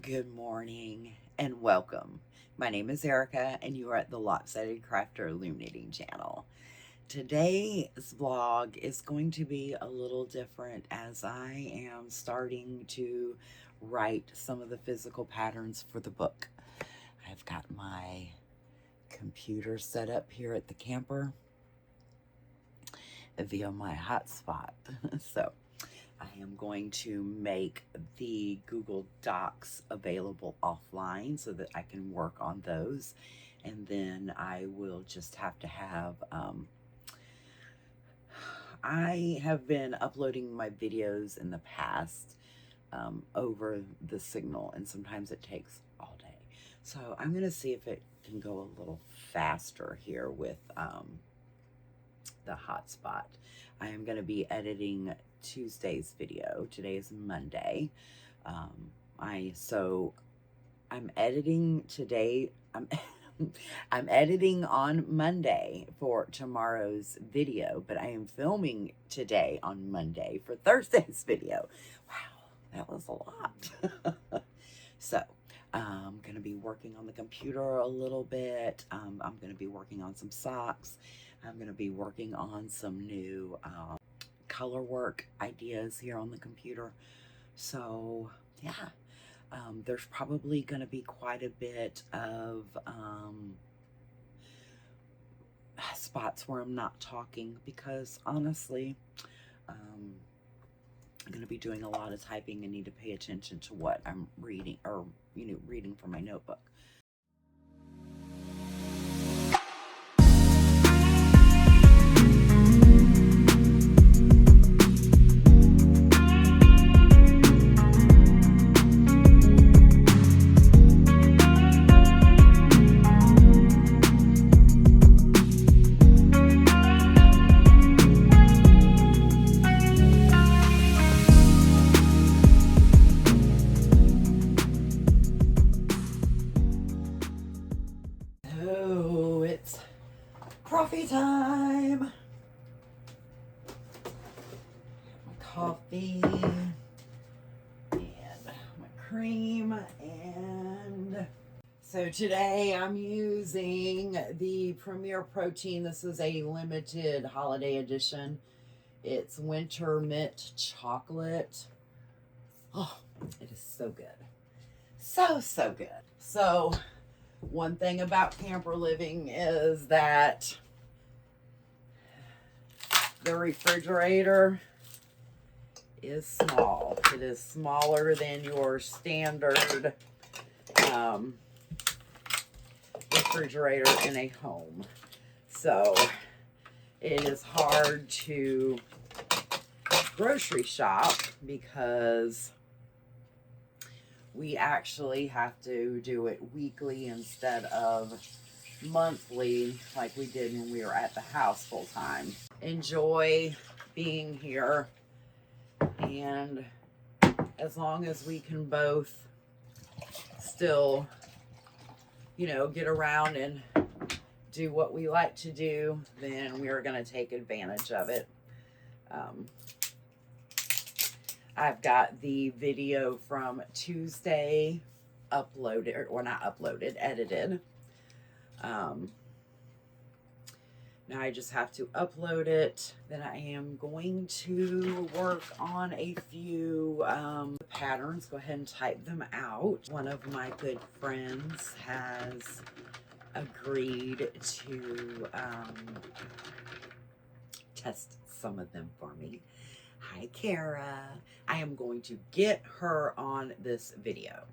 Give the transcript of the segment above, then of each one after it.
Good morning and welcome. My name is Erica and you are at the Lopsided Crafter Loom Knitting channel. Today's vlog is going to be a little different as I am starting to write some of the physical patterns for the book. I've got my computer set up here at the camper via my hotspot. So I am going to make the Google Docs available offline so that I can work on those. And then I will just have to have, I have been uploading my videos in the past over the Signal, and sometimes it takes all day. So I'm going to see if it can go a little faster here with the hotspot. I am going to be editing Tuesday's video. Today is Monday. I'm editing today. I'm editing on Monday for tomorrow's video, but I am filming today on Monday for Thursday's video. Wow, that was a lot. So I'm going to be working on the computer a little bit. I'm going to be working on some socks. I'm going to be working on some new color work ideas here on the computer. So yeah, there's probably going to be quite a bit of spots where I'm not talking because honestly, I'm going to be doing a lot of typing and need to pay attention to what I'm reading or, reading from my notebook. Coffee time. My coffee and my cream. And so today I'm using the Premier Protein. This is a limited holiday edition. It's winter mint chocolate. Oh, it is so good. So good. So one thing about camper living is that the refrigerator is small. It is smaller than your standard refrigerator in a home. So it is hard to grocery shop because we actually have to do it weekly instead of monthly like we did when we were at the house full time. Enjoy being here, and as long as we can both still, get around and do what we like to do, then we are going to take advantage of it. I've got the video from Tuesday uploaded, or not uploaded, edited. Now I just have to upload it. Then I am going to work on a few patterns. Go ahead and type them out. One of my good friends has agreed to test some of them for me. Hi, Kara. I am going to get her on this video.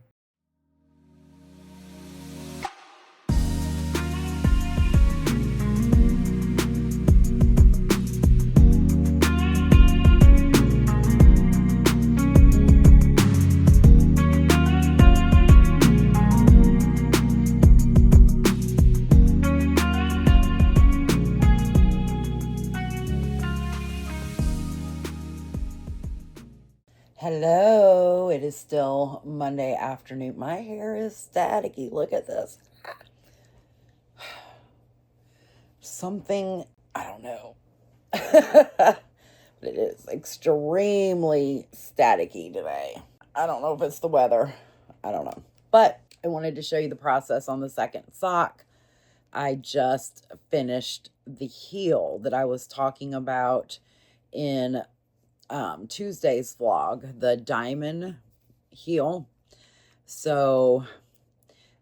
Hello, it is still Monday afternoon. My hair is staticky. Look at this. Something, I don't know. But it is extremely staticky today. I don't know if it's the weather. I don't know. But I wanted to show you the process on the second sock. I just finished the heel that I was talking about in Tuesday's vlog, the diamond heel. So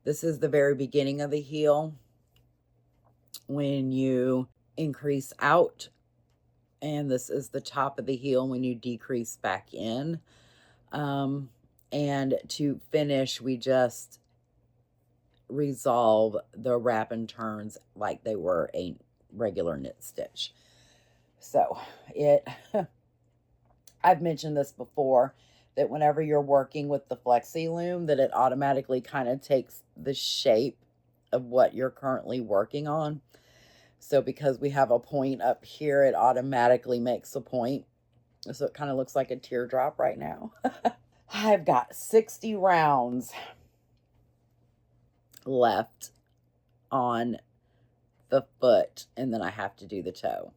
this is the very beginning of the heel when you increase out, and this is the top of the heel when you decrease back in. And to finish, we just resolve the wrap and turns like they were a regular knit stitch. So I've mentioned this before, that whenever you're working with the Flexi Loom, that it automatically kind of takes the shape of what you're currently working on. So because we have a point up here, it automatically makes a point. So it kind of looks like a teardrop right now. I've got 60 rounds left on the foot, and then I have to do the toe.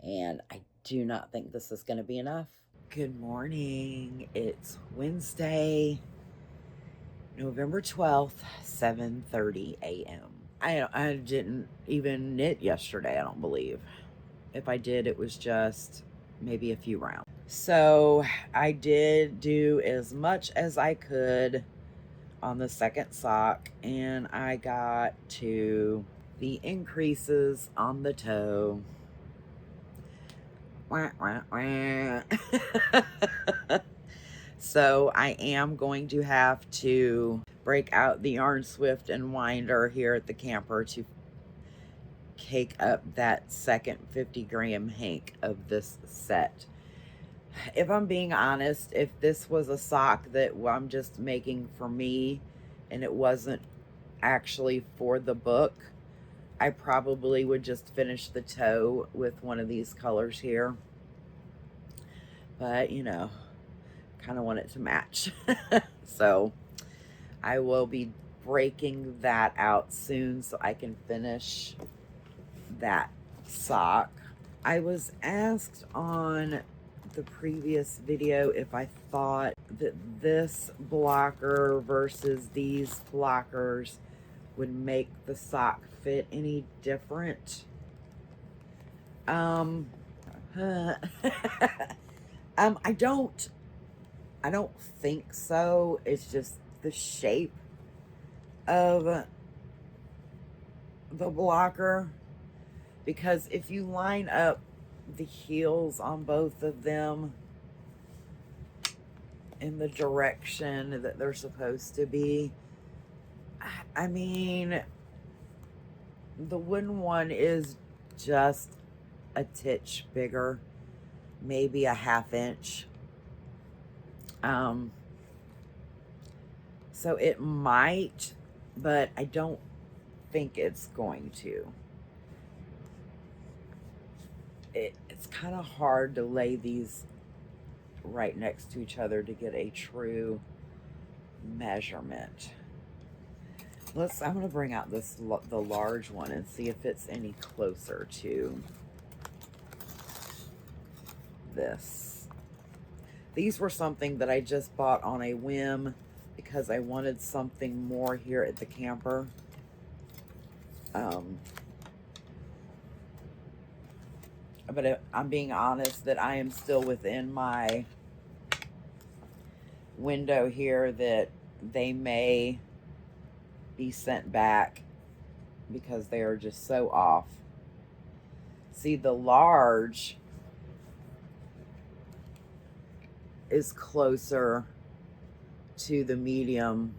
And I do not think this is going to be enough. Good morning. It's Wednesday, November 12th, 7:30 a.m. I didn't even knit yesterday, I don't believe. If I did, it was just maybe a few rounds. So I did do as much as I could on the second sock, and I got to the increases on the toe. Wah, wah, wah. So I am going to have to break out the Yarn Swift and winder here at the camper to cake up that second 50-gram hank of this set. If I'm being honest, if this was a sock that I'm just making for me and it wasn't actually for the book, I probably would just finish the toe with one of these colors here. But, you know, kind of want it to match. So I will be breaking that out soon so I can finish that sock. I was asked on the previous video if I thought that this blocker versus these blockers would make the sock fit any different. I don't think so. It's just the shape of the blocker, because if you line up the heels on both of them in the direction that they're supposed to be, I mean, the wooden one is just a titch bigger, maybe a ½ inch. So it might, but I don't think it's going to. It's kind of hard to lay these right next to each other to get a true measurement. I'm going to bring out the large one and see if it's any closer to this. These were something that I just bought on a whim because I wanted something more here at the camper. But I'm being honest that I am still within my window here that they may be sent back because they are just so off. See, the large is closer to the medium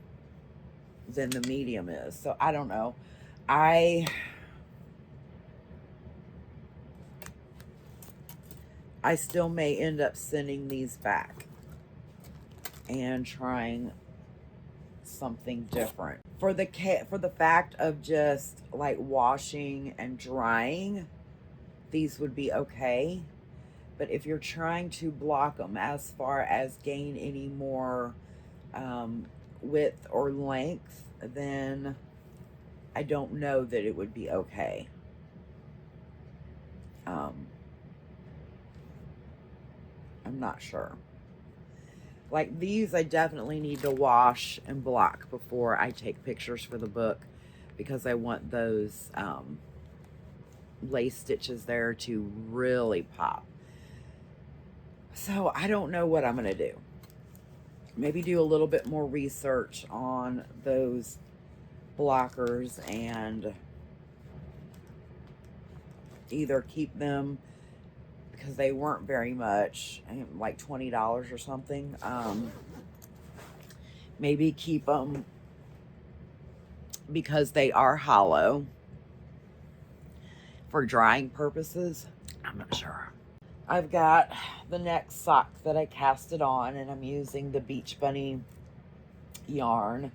than the medium is. So I don't know. I still may end up sending these back and trying something different. For the fact of just like washing and drying, these would be okay. But if you're trying to block them as far as gain any more width or length, then I don't know that it would be okay. I'm not sure. Like these, I definitely need to wash and block before I take pictures for the book, because I want those lace stitches there to really pop. So I don't know what I'm going to do. Maybe do a little bit more research on those blockers and either keep them, because they weren't very much, like $20 or something. Maybe keep them because they are hollow for drying purposes. I'm not sure. I've got the next sock that I casted on, and I'm using the Beach Bunny yarn,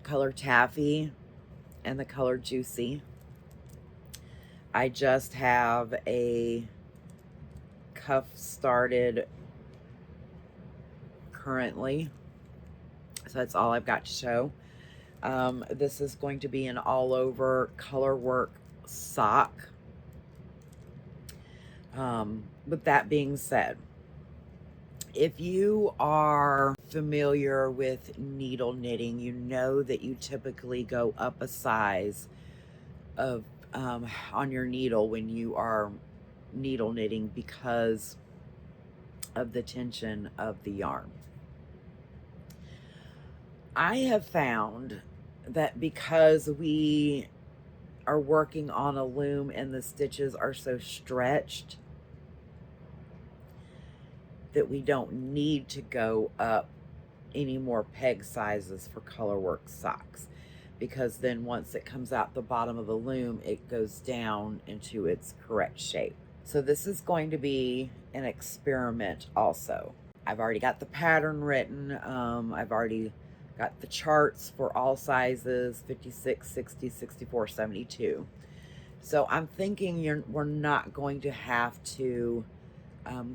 color Taffy and the color Juicy. I just have a cuff started currently, so that's all I've got to show. This is going to be an all over color work sock. With that being said, if you are familiar with needle knitting, you know that you typically go up a size of on your needle when you are needle knitting because of the tension of the yarn. I have found that because we are working on a loom and the stitches are so stretched, that we don't need to go up any more peg sizes for colorwork socks, because then once it comes out the bottom of the loom, it goes down into its correct shape. So this is going to be an experiment also. I've already got the pattern written. I've already got the charts for all sizes, 56, 60, 64, 72. So I'm thinking we're not going to have to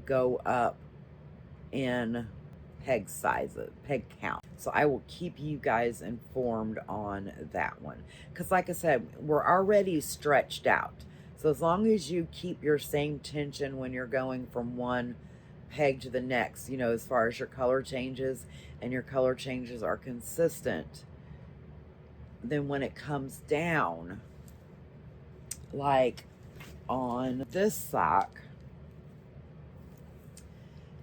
go up in peg sizes, peg count. So I will keep you guys informed on that one. Because like I said, we're already stretched out. So as long as you keep your same tension when you're going from one peg to the next, you know, as far as your color changes, and your color changes are consistent, then when it comes down, like on this sock,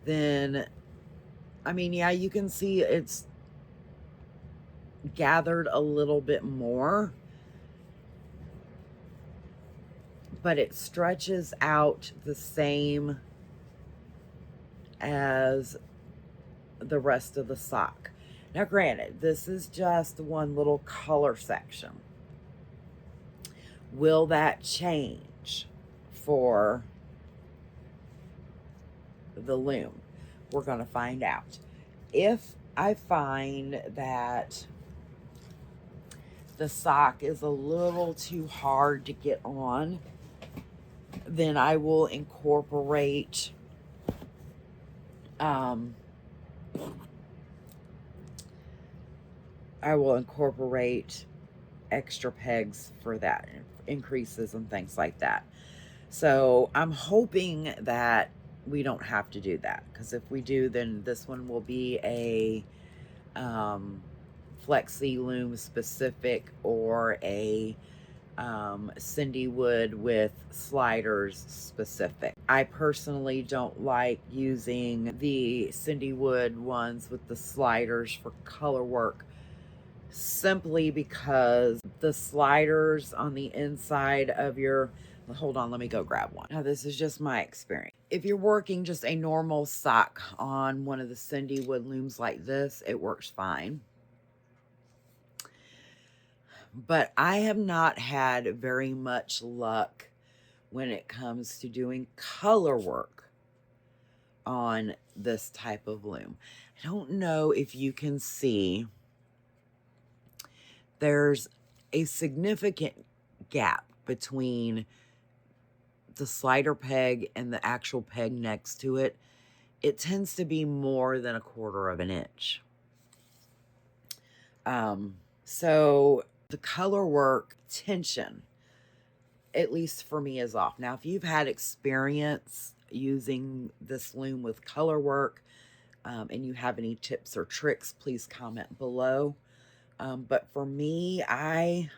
then, I mean, yeah, you can see it's gathered a little bit more, but it stretches out the same as the rest of the sock. Now, granted, this is just one little color section. Will that change for the loom? We're going to find out. If I find that the sock is a little too hard to get on, then I will incorporate extra pegs for that, increases and things like that. So I'm hoping that we don't have to do that, because if we do, then this one will be a flexi loom specific, or a Cindy Wood with sliders specific. I personally don't like using the Cindy Wood ones with the sliders for color work, simply because the sliders on the inside of your, hold on, let me go grab one. Now, this is just my experience. If you're working just a normal sock on one of the Cindy Wood looms like this, it works fine. But I have not had very much luck when it comes to doing color work on this type of loom. I don't know if you can see, there's a significant gap between the slider peg and the actual peg next to it. It tends to be more than 1/4 of an inch. So the color work tension, at least for me, is off. Now, if you've had experience using this loom with color work, and you have any tips or tricks, please comment below. But for me, I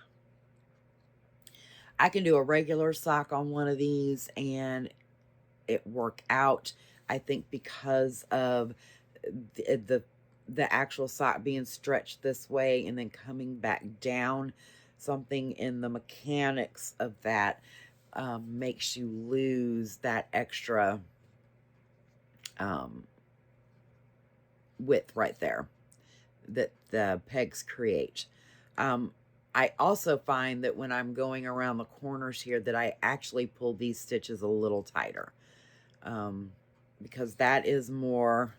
can do a regular sock on one of these and it work out. I think because of the actual sock being stretched this way and then coming back down, something in the mechanics of that makes you lose that extra width right there that the pegs create. I also find that when I'm going around the corners here that I actually pull these stitches a little tighter, because that is more,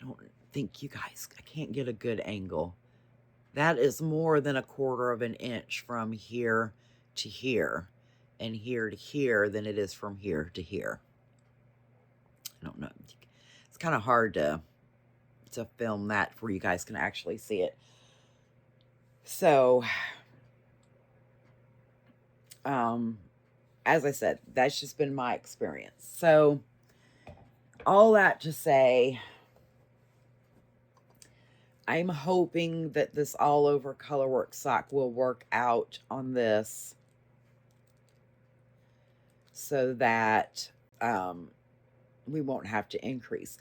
I don't think you guys, I can't get a good angle. That is more than 1/4 of an inch from here to here and here to here than it is from here to here. I don't know. It's kind of hard to film that where you guys can actually see it. So, as I said, that's just been my experience. So, all that to say, I'm hoping that this all over colorwork sock will work out on this so that we won't have to increase.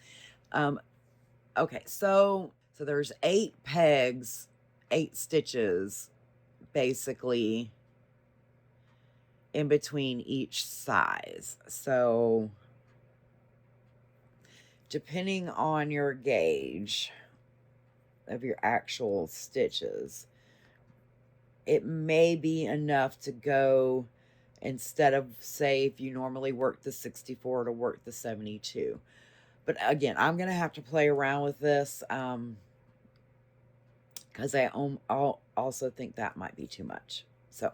Okay, so there's 8 pegs, 8 stitches, basically, in between each size. So, depending on your gauge of your actual stitches, it may be enough to go, instead of, say, if you normally work the 64, to work the 72. But again, I'm going to have to play around with this, because I also think that might be too much. So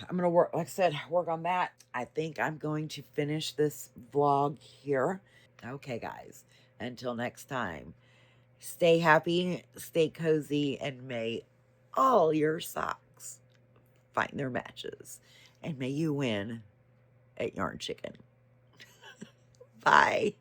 I'm going to work, like I said, work on that. I think I'm going to finish this vlog here. Okay, guys, until next time, stay happy, stay cozy, and may all your socks find their matches. And may you win at Yarn Chicken. Bye.